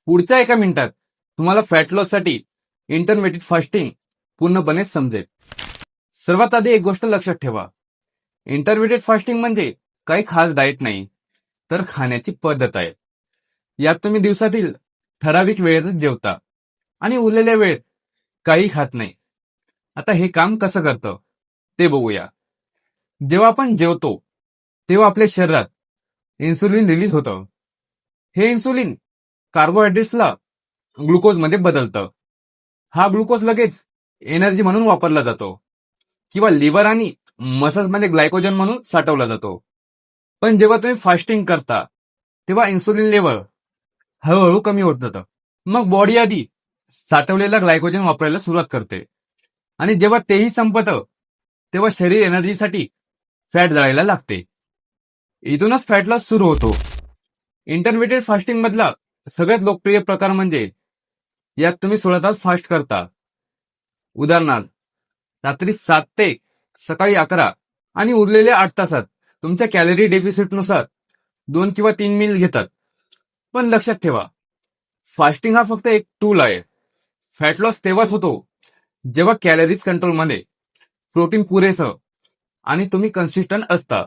पुढच्या एका मिनिटात तुम्हाला फॅट लॉससाठी इंटरमिटेंट फास्टिंग पूर्णपणे समजेल. सर्वात आधी एक गोष्ट लक्षात ठेवा, इंटरमिटेंट फास्टिंग म्हणजे काही खास डाएट नाही, तर खाण्याची पद्धत आहे. यात तुम्ही दिवसातील ठराविक वेळेतच जेवता आणि उरलेल्या वेळेत काही खात नाही. आता हे काम कसं करतं ते बघूया. जेव्हा आपण जेवतो तेव्हा आपल्या शरीरात इन्सुलिन रिलीज होतं. हे इन्सुलिन कार्बोहायड्रेट्सला ग्लुकोजमध्ये बदलतं. हा ग्लुकोज लगेच एनर्जी म्हणून वापरला जातो किंवा लिव्हर आणि मसल्समध्ये ग्लायकोजन म्हणून साठवला जातो. पण जेव्हा तुम्ही फास्टिंग करता तेव्हा इन्सुलिन लेवल हळूहळू कमी होत जातं. मग बॉडी आधी साठवलेला ग्लायकोजन वापरायला सुरुवात करते आणि जेव्हा तेही संपतं तेव्हा शरीर एनर्जीसाठी फॅट जाळायला लागते. इथूनच फॅट लॉस सुरू होतो. इंटरमिटेंट फास्टिंग मधला सगळ्यात लोकप्रिय प्रकार म्हणजे यात तुम्ही 16 तास फास्ट करता. उदाहरणार्थ, रात्री 7 ते सकाळी 11 आणि उरलेल्या 8 तासात तुमच्या कॅलरी डेफिसिटनुसार 2 किंवा 3 मील घेतात. पण लक्षात ठेवा, फास्टिंग हा फक्त एक टूल आहे. फॅट लॉस तेव्हाच होतो जेव्हा कॅलरीज कंट्रोलमध्ये, प्रोटीन पुरेसं आणि तुम्ही कन्सिस्टंट असता.